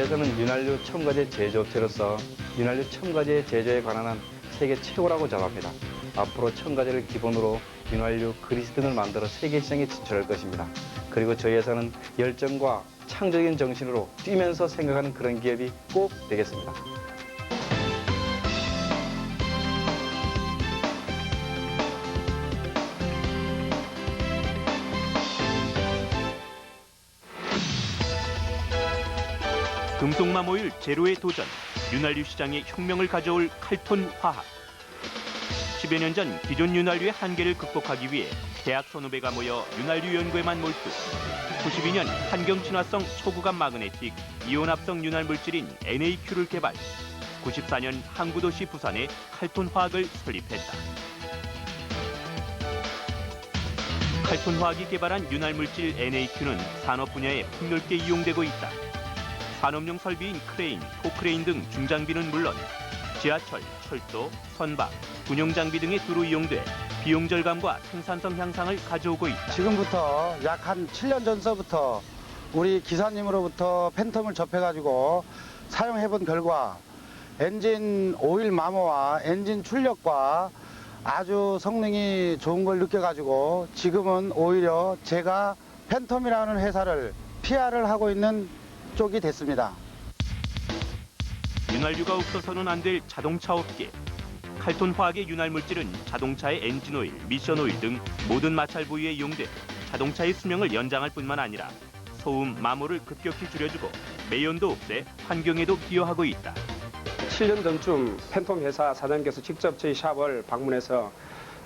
저희에서는 윤활유 첨가제 제조업체로서 윤활유 첨가제 제조에 관한 세계 최고라고 자부합니다. 앞으로 첨가제를 기본으로 윤활유, 그리스 등을 만들어 세계 시장에 진출할 것입니다. 그리고 저희 회사는 열정과 창조적인 정신으로 뛰면서 생각하는 그런 기업이 꼭 되겠습니다. 금속마모율 제로의 도전, 윤활유 시장에 혁명을 가져올 칼톤화학. 10여 년 전 기존 윤활유의 한계를 극복하기 위해 대학 선후배가 모여 윤활유 연구에만 몰두. 92년 환경 친화성 초구간 마그네틱 이온합성 윤활 물질인 NAQ를 개발. 94년 항구도시 부산에 칼톤화학을 설립했다. 칼톤화학이 개발한 윤활 물질 NAQ는 산업 분야에 폭넓게 이용되고 있다. 산업용 설비인 크레인, 포크레인 등 중장비는 물론 지하철, 철도, 선박, 군용장비 등에 두루 이용돼 비용 절감과 생산성 향상을 가져오고 있다. 지금부터 약 한 7년 전서부터 우리 기사님으로부터 팬텀을 접해가지고 사용해본 결과 엔진 오일 마모와 엔진 출력과 아주 성능이 좋은 걸 느껴가지고 지금은 오히려 제가 팬텀이라는 회사를 PR을 하고 있는 쪽이 됐습니다. 윤활유가 없어서는 안 될 자동차 업계. 칼톤화학의 윤활 물질은 자동차의 엔진 오일, 미션 오일 등 모든 마찰 부위에 이용돼 자동차의 수명을 연장할 뿐만 아니라 소음, 마모를 급격히 줄여주고 매연도 없애 환경에도 기여하고 있다. 7년 전쯤 팬텀 회사 사장님께서 직접 저희 샵을 방문해서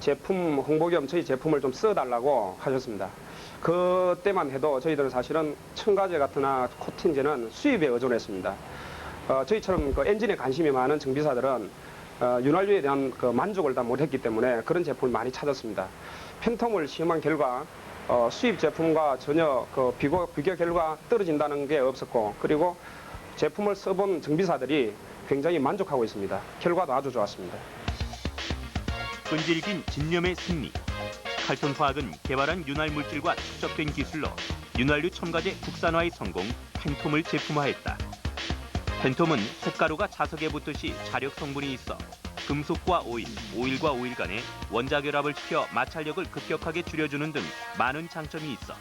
제품 홍보 겸 저희 제품을 좀 써달라고 하셨습니다. 그때만 해도 저희들은 사실은 첨가제 같으나 코팅제는 수입에 의존했습니다. 저희처럼 그 엔진에 관심이 많은 정비사들은 윤활유에 대한 그 만족을 다 못했기 때문에 그런 제품을 많이 찾았습니다. 팬텀을 시험한 결과 수입 제품과 전혀 그 비교 결과 떨어진다는 게 없었고, 그리고 제품을 써본 정비사들이 굉장히 만족하고 있습니다. 결과도 아주 좋았습니다. 끈질긴 집념의 승리. 칼톤화학은 개발한 윤활 물질과 축적된 기술로 윤활유 첨가제 국산화의 성공, 팬톰을 제품화했다. 팬톰은 쇳가루가 자석에 붙듯이 자력 성분이 있어 금속과 오일, 오일과 오일 간에 원자 결합을 시켜 마찰력을 급격하게 줄여주는 등 많은 장점이 있어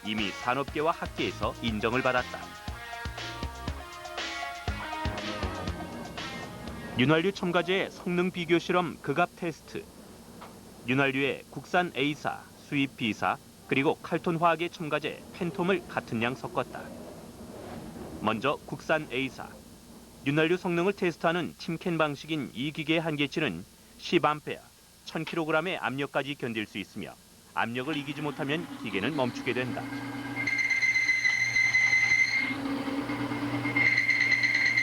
이미 산업계와 학계에서 인정을 받았다. 윤활유 첨가제의 성능 비교 실험 극압 테스트. 윤활유에 국산 A사, 수입 B사, 그리고 칼톤화학의 첨가제 팬톰을 같은 양 섞었다. 먼저 국산 A사. 윤활유 성능을 테스트하는 침캔 방식인 이 기계의 한계치는 10A, 1000kg의 압력까지 견딜 수 있으며 압력을 이기지 못하면 기계는 멈추게 된다.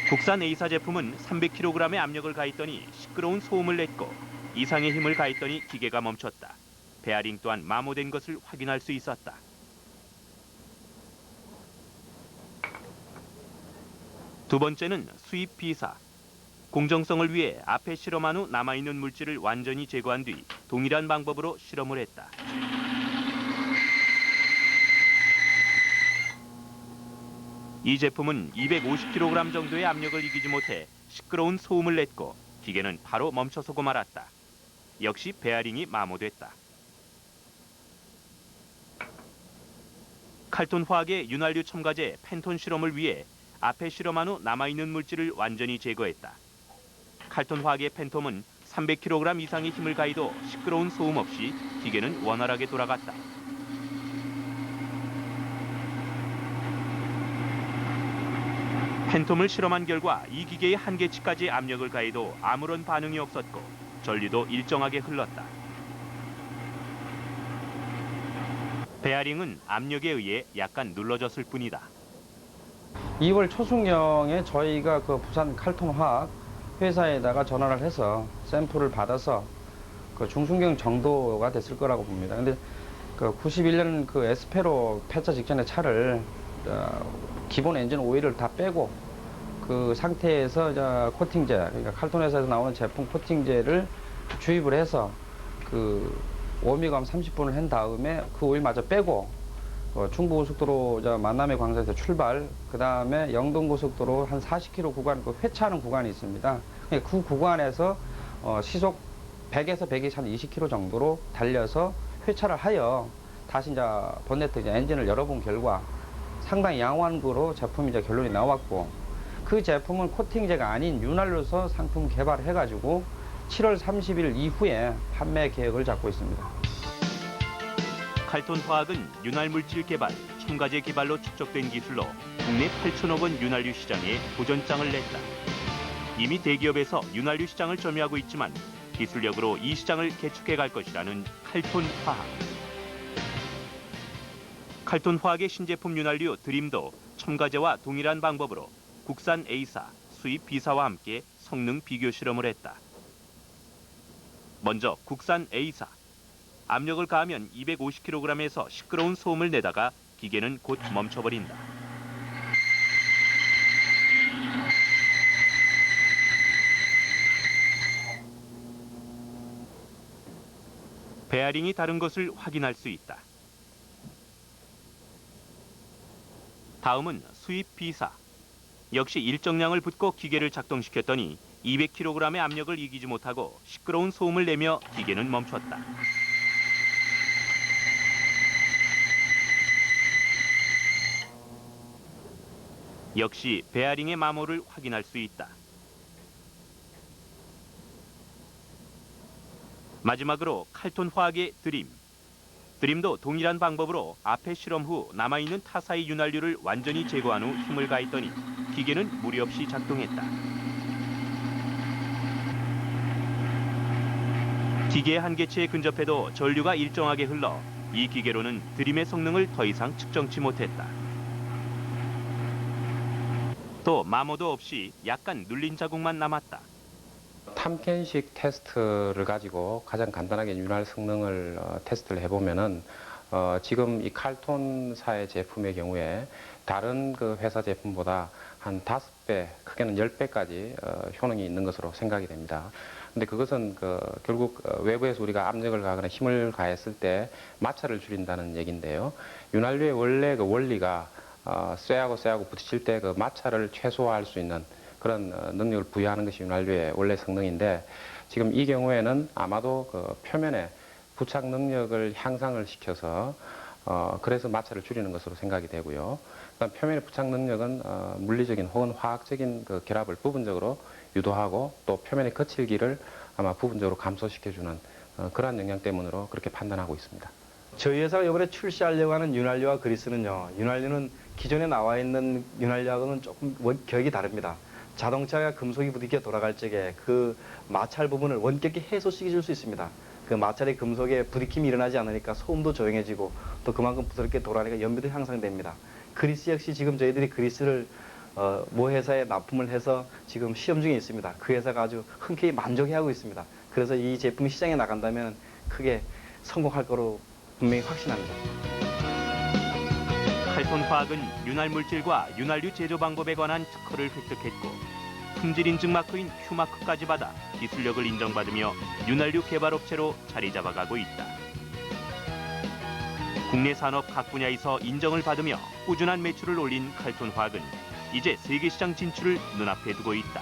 국산 A사 제품은 300kg의 압력을 가했더니 시끄러운 소음을 냈고 이상의 힘을 가했더니 기계가 멈췄다. 베어링 또한 마모된 것을 확인할 수 있었다. 두 번째는 수입 B사. 공정성을 위해 앞에 실험한 후 남아있는 물질을 완전히 제거한 뒤 동일한 방법으로 실험을 했다. 이 제품은 250kg 정도의 압력을 이기지 못해 시끄러운 소음을 냈고 기계는 바로 멈춰서고 말았다. 역시 베어링이 마모됐다. 칼톤화학의 윤활유 첨가제 팬톤 실험을 위해 앞에 실험한 후 남아있는 물질을 완전히 제거했다. 칼톤화학의 팬톰은 300kg 이상의 힘을 가해도 시끄러운 소음 없이 기계는 원활하게 돌아갔다. 팬톰을 실험한 결과 이 기계의 한계치까지 압력을 가해도 아무런 반응이 없었고 전류도 일정하게 흘렀다. 베어링은 압력에 의해 약간 눌러졌을 뿐이다. 2월 초순경에 저희가 그 부산 칼톤화학 회사에다가 전화를 해서 샘플을 받아서 그 중순경 정도가 됐을 거라고 봅니다. 근데 그 91년 그 에스페로 폐차 직전의 차를 기본 엔진 오일을 다 빼고 그 상태에서 코팅제, 그러니까 칼톤 회사에서 나오는 제품 코팅제를 주입을 해서 그 워밍업 30분을 한 다음에 그 오일마저 빼고 충부고속도로 만남의 광산에서 출발, 그 다음에 영동고속도로 한 40km 구간, 회차하는 구간이 있습니다. 그 구간에서 시속 100에서 120, 한 20km 정도로 달려서 회차를 하여 다시 본네트 엔진을 열어본 결과 상당히 양호한거로 제품이 결론이 나왔고, 그 제품은 코팅제가 아닌 윤활유서 상품 개발해가지고 7월 30일 이후에 판매 계획을 잡고 있습니다. 칼톤 화학은 윤활물질 개발, 첨가제 개발로 축적된 기술로 국내 8천억 원 윤활유 시장에 도전장을 냈다. 이미 대기업에서 윤활유 시장을 점유하고 있지만 기술력으로 이 시장을 개척해 갈 것이라는 칼톤 화학. 칼톤 화학의 신제품 윤활유 드림도 첨가제와 동일한 방법으로 국산 A사, 수입 B사와 함께 성능 비교 실험을 했다. 먼저 국산 A사. 압력을 가하면 250kg에서 시끄러운 소음을 내다가 기계는 곧 멈춰버린다. 베어링이 다른 것을 확인할 수 있다. 다음은 수입 B사. 역시 일정량을 붓고 기계를 작동시켰더니 200kg의 압력을 이기지 못하고 시끄러운 소음을 내며 기계는 멈췄다. 역시 베어링의 마모를 확인할 수 있다. 마지막으로 칼톤 화학의 드림. 드림도 동일한 방법으로 앞에 실험 후 남아있는 타사의 윤활유를 완전히 제거한 후 힘을 가했더니 기계는 무리 없이 작동했다. 기계의 한계치에 근접해도 전류가 일정하게 흘러 이 기계로는 드림의 성능을 더 이상 측정치 못했다. 또 마모도 없이 약간 눌린 자국만 남았다. 탐켄식 테스트를 가지고 가장 간단하게 윤활 성능을 테스트를 해보면은 지금 이 칼톤사의 제품의 경우에 다른 그 회사 제품보다 한 5배, 크게는 10배까지 효능이 있는 것으로 생각이 됩니다. 근데 그것은 결국 외부에서 우리가 압력을 가거나 힘을 가했을 때 마찰을 줄인다는 얘기인데요. 윤활유의 원래 그 원리가 쇠하고 부딪힐 때 그 마찰을 최소화할 수 있는 그런 능력을 부여하는 것이 윤활유의 원래 성능인데, 지금 이 경우에는 아마도 그 표면에 부착 능력을 향상을 시켜서 그래서 마찰을 줄이는 것으로 생각이 되고요. 그다음 표면의 부착 능력은 물리적인 혹은 화학적인 그 결합을 부분적으로 유도하고 또 표면의 거칠기를 아마 부분적으로 감소시켜주는 그러한 영향 때문으로 그렇게 판단하고 있습니다. 저희 회사가 이번에 출시하려고 하는 윤활유와 그리스는요, 윤활유는 기존에 나와 있는 윤활유하고는 조금 원격이 다릅니다. 자동차가 금속이 부딪혀 돌아갈 적에 그 마찰 부분을 원격히 해소시켜 줄 수 있습니다. 그 마찰의 금속에 부딪힘이 일어나지 않으니까 소음도 조용해지고 또 그만큼 부드럽게 돌아가니까 연비도 향상됩니다. 그리스 역시 지금 저희들이 그리스를 모 회사에 납품을 해서 지금 시험 중에 있습니다. 그 회사가 아주 흔쾌히 만족해하고 있습니다. 그래서 이 제품이 시장에 나간다면 크게 성공할 거로 분명히 확신합니다. 칼톤 화학은 윤활 물질과 윤활유 제조 방법에 관한 특허를 획득했고 품질 인증 마크인 휴마크까지 받아 기술력을 인정받으며 윤활유 개발업체로 자리 잡아가고 있다. 국내 산업 각 분야에서 인정을 받으며 꾸준한 매출을 올린 칼톤 화학은 이제 세계 시장 진출을 눈앞에 두고 있다.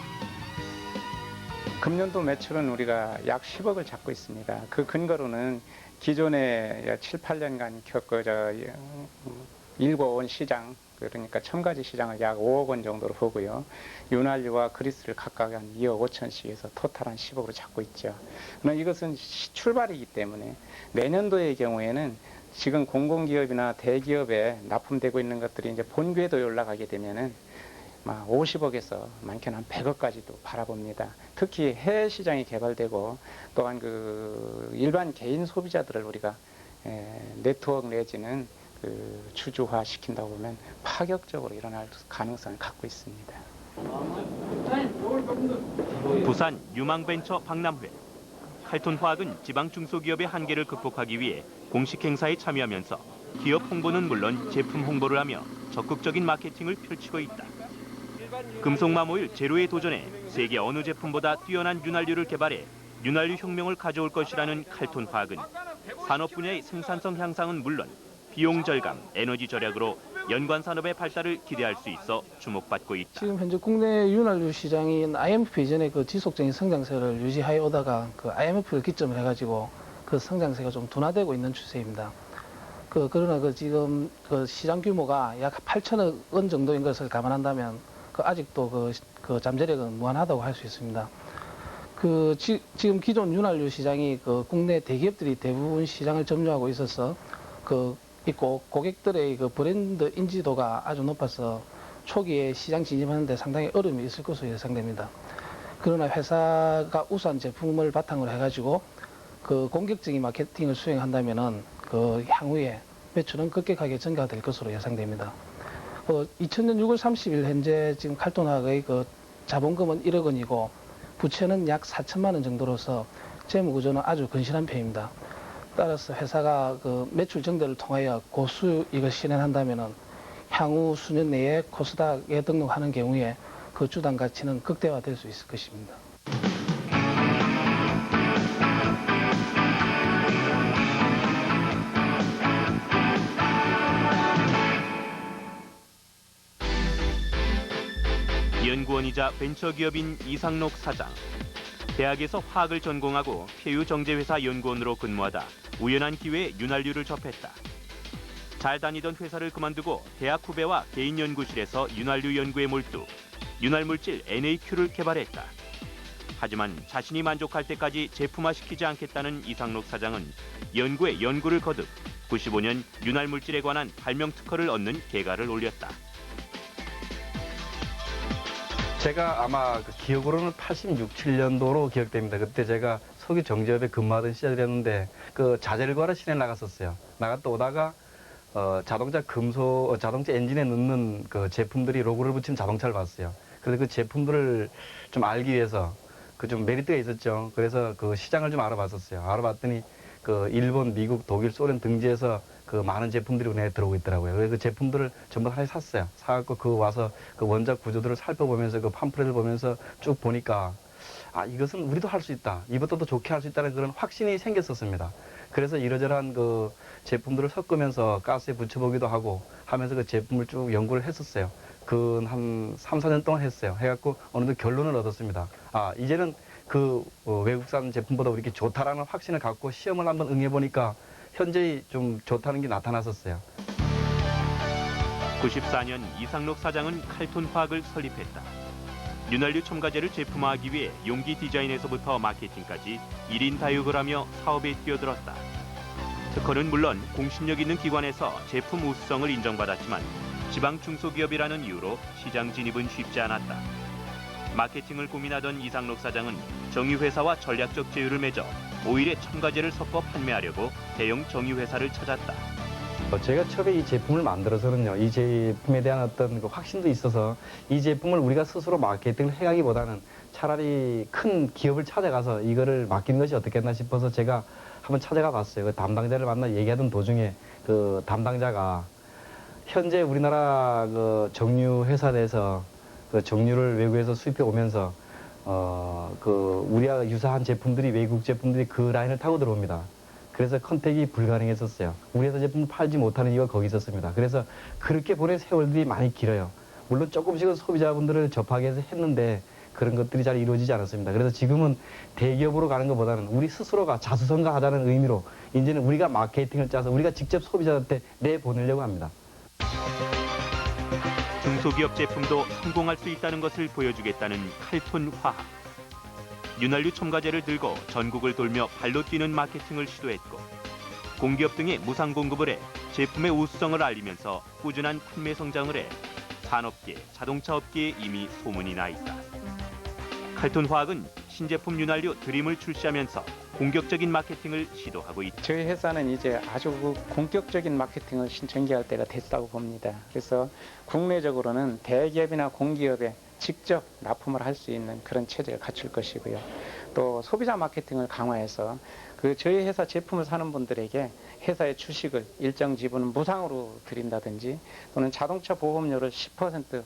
금년도 매출은 우리가 약 10억을 잡고 있습니다. 그 근거로는 기존에 7, 8년간 일궈온 시장, 그러니까 첨가지 시장을 약 5억 원 정도로 보고요. 윤활유와 그리스를 각각 한 2억 5천씩 해서 토탈 한 10억으로 잡고 있죠. 그러나 이것은 출발이기 때문에 내년도의 경우에는 지금 공공기업이나 대기업에 납품되고 있는 것들이 이제 본궤도에 올라가게 되면은 50억에서 많게는 한 100억까지도 바라봅니다. 특히 해외 시장이 개발되고 또한 그 일반 개인 소비자들을 우리가 네트워크 내지는 그 주주화 시킨다고 보면 파격적으로 일어날 가능성을 갖고 있습니다. 부산 유망벤처 박람회. 칼톤 화학은 지방 중소기업의 한계를 극복하기 위해 공식 행사에 참여하면서 기업 홍보는 물론 제품 홍보를 하며 적극적인 마케팅을 펼치고 있다. 금속마모율 제로에 도전해 세계 어느 제품보다 뛰어난 윤활유를 개발해 윤활유 혁명을 가져올 것이라는 칼톤 화학은 산업 분야의 생산성 향상은 물론 비용 절감, 에너지 절약으로 연관 산업의 발달을 기대할 수 있어 주목받고 있다. 지금 현재 국내 윤활유 시장이 IMF 이전에 그 지속적인 성장세를 유지하여 오다가 그 IMF를 기점을 해가지고 그 성장세가 좀 둔화되고 있는 추세입니다. 그러나 지금 시장 규모가 약 8천억 원 정도인 것을 감안한다면 아직도 그 잠재력은 무한하다고 할 수 있습니다. 지금 기존 윤활유 시장이 국내 대기업들이 대부분 시장을 점유하고 있어서 있고 고객들의 브랜드 인지도가 아주 높아서 초기에 시장 진입하는데 상당히 어려움이 있을 것으로 예상됩니다. 그러나 회사가 우수한 제품을 바탕으로 해가지고 공격적인 마케팅을 수행한다면은 향후에 매출은 급격하게 증가될 것으로 예상됩니다. 2000년 6월 30일 현재 지금 칼톤화학의 자본금은 1억 원이고 부채는 약 4천만 원 정도로서 재무 구조는 아주 건실한 편입니다. 따라서 회사가 매출 증대를 통하여 고수익을 실현한다면은 향후 수년 내에 코스닥에 등록하는 경우에 그 주당 가치는 극대화될 수 있을 것입니다. 연구원이자 벤처기업인 이상록 사장. 대학에서 화학을 전공하고 폐유정제회사 연구원으로 근무하다 우연한 기회에 윤활유를 접했다. 잘 다니던 회사를 그만두고 대학 후배와 개인 연구실에서 윤활유 연구에 몰두, 윤활물질 NAQ를 개발했다. 하지만 자신이 만족할 때까지 제품화시키지 않겠다는 이상록 사장은 연구에 연구를 거듭 95년 윤활물질에 관한 발명 특허를 얻는 개가를 올렸다. 제가 아마 기억으로는 86, 7년도로 기억됩니다. 그때 제가 석유 정제업에 근무하던 시절이었는데 자재를 구하러 시내에 나갔었어요. 나갔다 오다가 자동차 자동차 엔진에 넣는 제품들이 로고를 붙인 자동차를 봤어요. 그래서 그 제품들을 좀 알기 위해서 좀 메리트가 있었죠. 그래서 시장을 좀 알아봤었어요. 알아봤더니 일본, 미국, 독일, 소련 등지에서 많은 제품들이 은행에 들어오고 있더라고요. 그래서 그 제품들을 전부 하나 샀어요. 사갖고 와서 원작 구조들을 살펴보면서 팜플렛을 보면서 쭉 보니까 이것은 우리도 할 수 있다. 이것도 더 좋게 할 수 있다는 그런 확신이 생겼었습니다. 그래서 이러저러한 제품들을 섞으면서 가스에 붙여보기도 하고 하면서 그 제품을 쭉 연구를 했었어요. 한 3, 4년 동안 했어요. 해갖고 어느 정도 결론을 얻었습니다. 이제는 외국산 제품보다 이렇게 좋다라는 확신을 갖고 시험을 한번 응해보니까 현저히 좀 좋다는 게 나타났었어요. 94년 이상록 사장은 칼톤 화학을 설립했다. 윤활유 첨가제를 제품화하기 위해 용기 디자인에서부터 마케팅까지 1인 다육을 하며 사업에 뛰어들었다. 특허는 물론 공신력 있는 기관에서 제품 우수성을 인정받았지만 지방 중소기업이라는 이유로 시장 진입은 쉽지 않았다. 마케팅을 고민하던 이상록 사장은 정유회사와 전략적 제휴를 맺어 오일에 첨가제를 섞어 판매하려고 대형 정유회사를 찾았다. 제가 처음에 이 제품을 만들어서는요, 이 제품에 대한 어떤 확신도 있어서 이 제품을 우리가 스스로 마케팅을 해가기보다는 차라리 큰 기업을 찾아가서 이거를 맡기는 것이 어떻겠나 싶어서 제가 한번 찾아가 봤어요. 그 담당자를 만나 얘기하던 도중에 그 담당자가 현재 우리나라 정유 회사 내에서 정유를 외국에서 수입해 오면서 우리와 유사한 제품들이 외국 제품들이 그 라인을 타고 들어옵니다. 그래서 컨택이 불가능했었어요. 우리 회사 제품을 팔지 못하는 이유가 거기 있었습니다. 그래서 그렇게 보낸 세월들이 많이 길어요. 물론 조금씩은 소비자분들을 접하게 해서 했는데 그런 것들이 잘 이루어지지 않았습니다. 그래서 지금은 대기업으로 가는 것보다는 우리 스스로가 자수성가하자는 의미로 이제는 우리가 마케팅을 짜서 우리가 직접 소비자한테 내보내려고 합니다. 중소기업 제품도 성공할 수 있다는 것을 보여주겠다는 칼톤 화학. 윤활유 첨가제를 들고 전국을 돌며 발로 뛰는 마케팅을 시도했고 공기업 등에 무상 공급을 해 제품의 우수성을 알리면서 꾸준한 판매 성장을 해 산업계, 자동차업계에 이미 소문이 나 있다. 칼톤 화학은 신제품 윤활유 드림을 출시하면서 공격적인 마케팅을 시도하고 있다. 저희 회사는 이제 아주 공격적인 마케팅을 신청기할 때가 됐다고 봅니다. 그래서 국내적으로는 대기업이나 공기업에 직접 납품을 할 수 있는 그런 체제를 갖출 것이고요. 또 소비자 마케팅을 강화해서 저희 회사 제품을 사는 분들에게 회사의 주식을 일정 지분은 무상으로 드린다든지 또는 자동차 보험료를 10%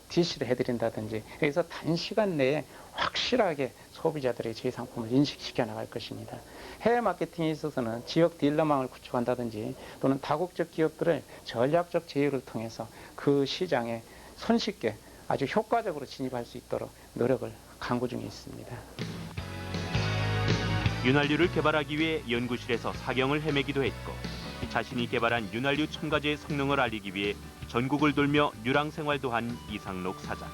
DC를 해드린다든지 그래서 단시간 내에 확실하게 소비자들의 저희 상품을 인식시켜 나갈 것입니다. 해외 마케팅에 있어서는 지역 딜러망을 구축한다든지 또는 다국적 기업들을 전략적 제휴를 통해서 그 시장에 손쉽게 아주 효과적으로 진입할 수 있도록 노력을 강구 중에 있습니다. 윤활유를 개발하기 위해 연구실에서 사경을 헤매기도 했고 자신이 개발한 윤활유 첨가제의 성능을 알리기 위해 전국을 돌며 유랑 생활도 한 이상록 사장.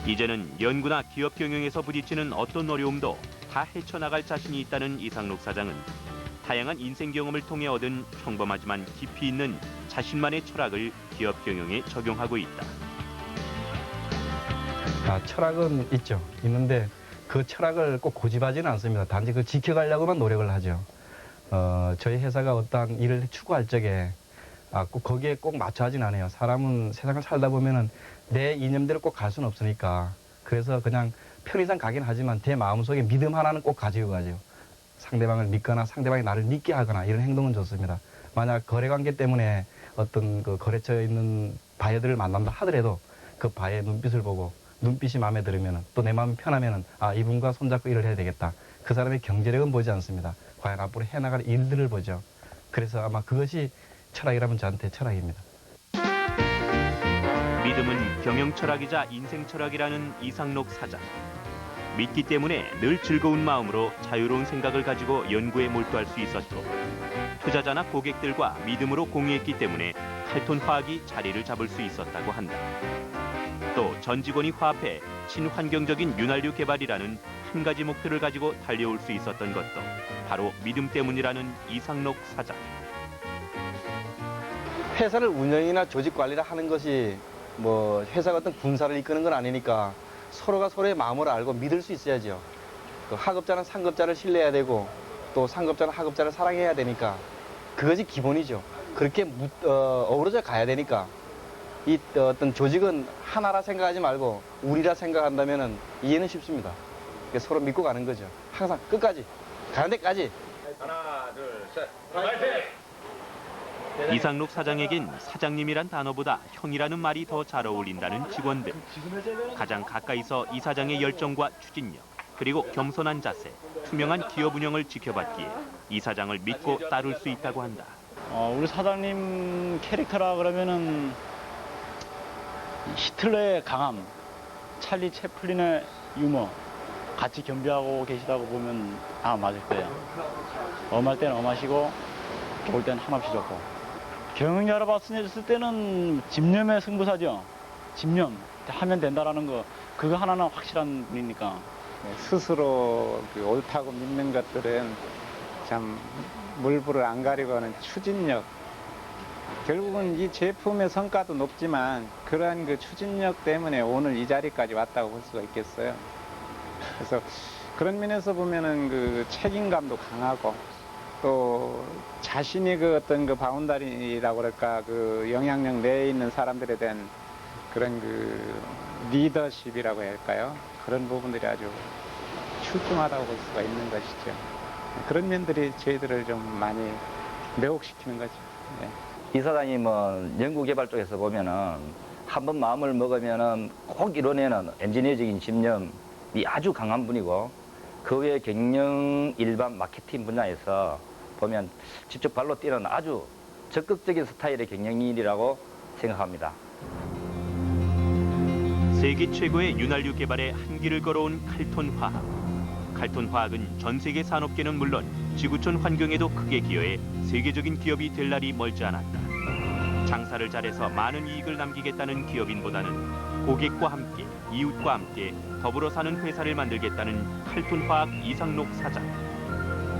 이제는 연구나 기업 경영에서 부딪히는 어떤 어려움도 다 헤쳐나갈 자신이 있다는 이상록 사장은 다양한 인생 경험을 통해 얻은 평범하지만 깊이 있는 자신만의 철학을 기업 경영에 적용하고 있다. 철학은 있는데 그 철학을 꼭 고집하지는 않습니다. 단지 그 지켜가려고만 노력을 하죠. 저희 회사가 어떠한 일을 추구할 적에 꼭 거기에 꼭 맞춰 하진 않아요. 사람은 세상을 살다 보면은 내 이념대로 꼭 갈 수는 없으니까. 그래서 그냥 편의상 가긴 하지만 제 마음속에 믿음 하나는 꼭 가지고 가죠. 상대방을 믿거나 상대방이 나를 믿게 하거나 이런 행동은 좋습니다. 만약 거래관계 때문에 어떤 그 거래처에 있는 바이어들을 만난다 하더라도 그 바이어의 눈빛을 보고 눈빛이 마음에 들으면은 또 내 마음이 편하면은 이분과 손잡고 일을 해야 되겠다. 그 사람의 경제력은 보지 않습니다. 과연 앞으로 해나갈 일들을 보죠. 그래서 아마 그것이 철학이라면 저한테 철학입니다. 믿음은 경영 철학이자 인생 철학이라는 이상록 사장. 믿기 때문에 늘 즐거운 마음으로 자유로운 생각을 가지고 연구에 몰두할 수 있었고 투자자나 고객들과 믿음으로 공유했기 때문에 칼톤 화학이 자리를 잡을 수 있었다고 한다. 또 전 직원이 화합해 친환경적인 윤활유 개발이라는 한 가지 목표를 가지고 달려올 수 있었던 것도 바로 믿음 때문이라는 이상록 사장. 회사를 운영이나 조직 관리를 하는 것이 뭐 회사가 어떤 군사를 이끄는 건 아니니까 서로가 서로의 마음을 알고 믿을 수 있어야죠. 그 하급자는 상급자를 신뢰해야 되고 또 상급자는 하급자를 사랑해야 되니까 그것이 기본이죠. 그렇게 어우러져 가야 되니까 이 어떤 조직은 하나라 생각하지 말고 우리라 생각한다면은 이해는 쉽습니다. 서로 믿고 가는 거죠. 항상 끝까지 가는 데까지. 하나, 둘, 셋. 파이팅! 이상록 사장에겐 사장님이란 단어보다 형이라는 말이 더 잘 어울린다는 직원들. 가장 가까이서 이 사장의 열정과 추진력, 그리고 겸손한 자세, 투명한 기업 운영을 지켜봤기에 이 사장을 믿고 따를 수 있다고 한다. 우리 사장님 캐릭터라 그러면은 히틀러의 강함, 찰리 채플린의 유머 같이 겸비하고 계시다고 보면 맞을 거예요. 엄할 때는 엄하시고 좋을 때는 한없이 좋고. 경영자로 봤을 때는 집념의 승부사죠. 집념 하면 된다라는 거 그거 하나는 확실한 분이니까. 스스로 옳다고 믿는 것들은 참 물불을 안 가리고 하는 추진력. 결국은 이 제품의 성과도 높지만 그러한 그 추진력 때문에 오늘 이 자리까지 왔다고 볼 수가 있겠어요. 그래서 그런 면에서 보면은 그 책임감도 강하고 또 자신이 그 어떤 그 바운다리라고 그럴까 그 영향력 내에 있는 사람들에 대한 그런 그 리더십이라고 할까요? 그런 부분들이 아주 출중하다고 볼 수가 있는 것이죠. 그런 면들이 저희들을 좀 많이 매혹시키는 거죠. 네. 이 사장님은 연구개발 쪽에서 보면은 한번 마음을 먹으면은 꼭 이뤄내는 엔지니어적인 집념이 아주 강한 분이고 그 외에 경영 일반 마케팅 분야에서 보면 직접 발로 뛰는 아주 적극적인 스타일의 경영인이라고 생각합니다. 세계 최고의 윤활유 개발에 한 길을 걸어온 칼톤 화학. 칼톤 화학은 전 세계 산업계는 물론 지구촌 환경에도 크게 기여해 세계적인 기업이 될 날이 멀지 않았다. 장사를 잘해서 많은 이익을 남기겠다는 기업인보다는 고객과 함께, 이웃과 함께 더불어 사는 회사를 만들겠다는 칼톤 화학 이상록 사장.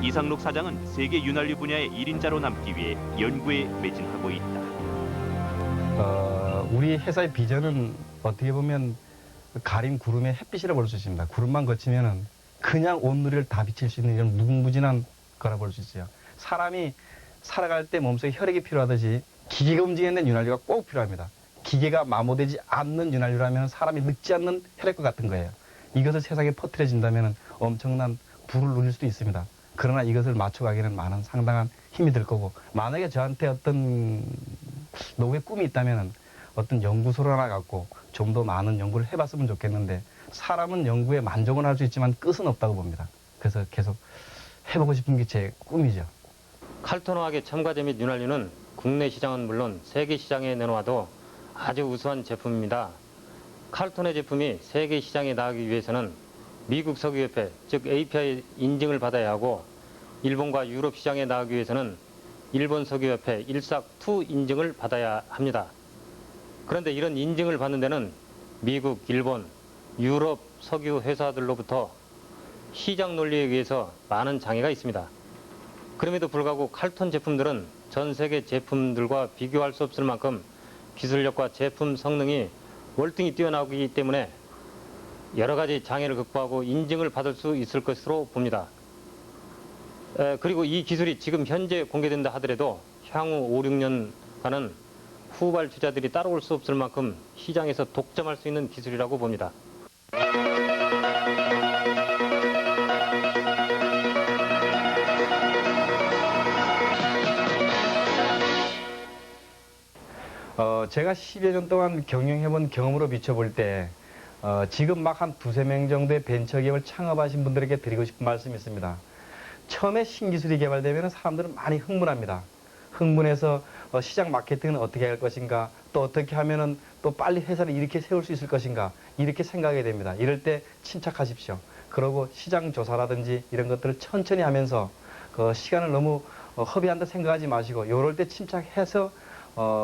이상록 사장은 세계 윤활유 분야의 1인자로 남기 위해 연구에 매진하고 있다. 우리 회사의 비전은 어떻게 보면 가린 구름의 햇빛이라 볼 수 있습니다. 구름만 거치면은 그냥 온 누리를 다 비칠 수 있는 이런 무궁무진한 거라 볼 수 있어요. 사람이 살아갈 때 몸속에 혈액이 필요하듯이 기계가 움직이는 윤활유가 꼭 필요합니다. 기계가 마모되지 않는 윤활유라면 사람이 늙지 않는 혈액과 같은 거예요. 이것을 세상에 퍼뜨려진다면 엄청난 부를 누릴 수도 있습니다. 그러나 이것을 맞춰가기는 많은 상당한 힘이 들 거고 만약에 저한테 어떤 노후의 꿈이 있다면 어떤 연구소를 하나 갖고 좀 더 많은 연구를 해봤으면 좋겠는데 사람은 연구에 만족은 할 수 있지만 끝은 없다고 봅니다. 그래서 계속 해보고 싶은 게 제 꿈이죠. 칼톤화학의 첨가제 및 윤활유는 국내 시장은 물론 세계 시장에 내놓아도 아주 우수한 제품입니다. 칼톤의 제품이 세계 시장에 나가기 위해서는 미국 석유협회, 즉 API 인증을 받아야 하고 일본과 유럽 시장에 나가기 위해서는 일본 석유협회 일삭2 인증을 받아야 합니다. 그런데 이런 인증을 받는 데는 미국, 일본, 유럽 석유 회사들로부터 시장 논리에 의해서 많은 장애가 있습니다. 그럼에도 불구하고 칼톤 제품들은 전 세계 제품들과 비교할 수 없을 만큼 기술력과 제품 성능이 월등히 뛰어나기 때문에 여러 가지 장애를 극복하고 인증을 받을 수 있을 것으로 봅니다. 그리고 이 기술이 지금 현재 공개된다 하더라도 향후 5, 6년간은 후발주자들이 따라올 수 없을 만큼 시장에서 독점할 수 있는 기술이라고 봅니다. 제가 10여 년 동안 경영해본 경험으로 비춰볼 때 지금 막 한 두세 명 정도의 벤처기업을 창업하신 분들에게 드리고 싶은 말씀이 있습니다. 처음에 신기술이 개발되면 사람들은 많이 흥분합니다. 흥분해서 시장 마케팅은 어떻게 할 것인가, 또 어떻게 하면은 또 빨리 회사를 이렇게 세울 수 있을 것인가, 이렇게 생각하게 됩니다. 이럴 때 침착하십시오. 그러고 시장 조사라든지 이런 것들을 천천히 하면서 그 시간을 너무 허비한다 생각하지 마시고 이럴 때 침착해서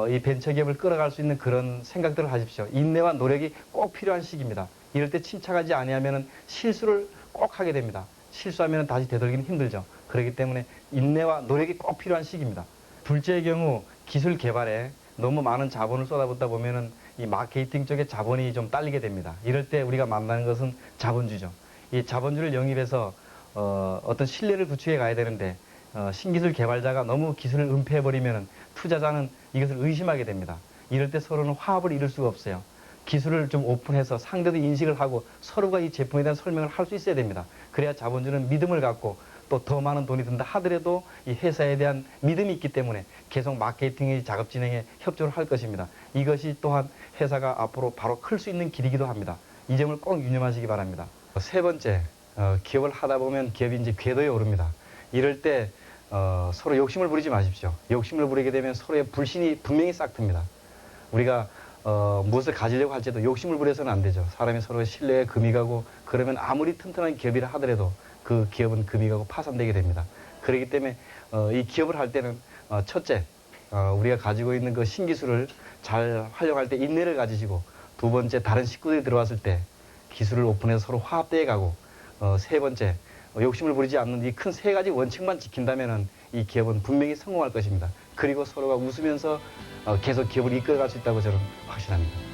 이 벤처기업을 끌어갈 수 있는 그런 생각들을 하십시오. 인내와 노력이 꼭 필요한 시기입니다. 이럴 때 침착하지 아니하면 실수를 꼭 하게 됩니다. 실수하면 다시 되돌리기는 힘들죠. 그렇기 때문에 인내와 노력이 꼭 필요한 시기입니다. 둘째의 경우 기술 개발에 너무 많은 자본을 쏟아붓다 보면은 이 마케팅 쪽에 자본이 좀 딸리게 됩니다. 이럴 때 우리가 만나는 것은 자본주죠. 이 자본주를 영입해서 어떤 신뢰를 구축해 가야 되는데 신기술 개발자가 너무 기술을 은폐해버리면 투자자는 이것을 의심하게 됩니다. 이럴 때 서로는 화합을 이룰 수가 없어요. 기술을 좀 오픈해서 상대도 인식을 하고 서로가 이 제품에 대한 설명을 할 수 있어야 됩니다. 그래야 자본주는 믿음을 갖고 또 더 많은 돈이 든다 하더라도 이 회사에 대한 믿음이 있기 때문에 계속 마케팅의 작업 진행에 협조를 할 것입니다. 이것이 또한 회사가 앞으로 바로 클 수 있는 길이기도 합니다. 이 점을 꼭 유념하시기 바랍니다. 세 번째, 기업을 하다 보면 기업이 이제 궤도에 오릅니다. 이럴 때 서로 욕심을 부리지 마십시오. 욕심을 부리게 되면 서로의 불신이 분명히 싹 틉니다. 우리가 무엇을 가지려고 할 때도 욕심을 부려서는 안 되죠. 사람이 서로의 신뢰에 금이 가고 그러면 아무리 튼튼한 기업이라 하더라도 그 기업은 금이 가고 파산되게 됩니다. 그렇기 때문에 이 기업을 할 때는 첫째, 우리가 가지고 있는 그 신기술을 잘 활용할 때 인내를 가지시고 두 번째, 다른 식구들이 들어왔을 때 기술을 오픈해서 서로 화합되어 가고 세 번째, 욕심을 부리지 않는 이 큰 세 가지 원칙만 지킨다면 이 기업은 분명히 성공할 것입니다. 그리고 서로가 웃으면서 계속 기업을 이끌어갈 수 있다고 저는 확신합니다.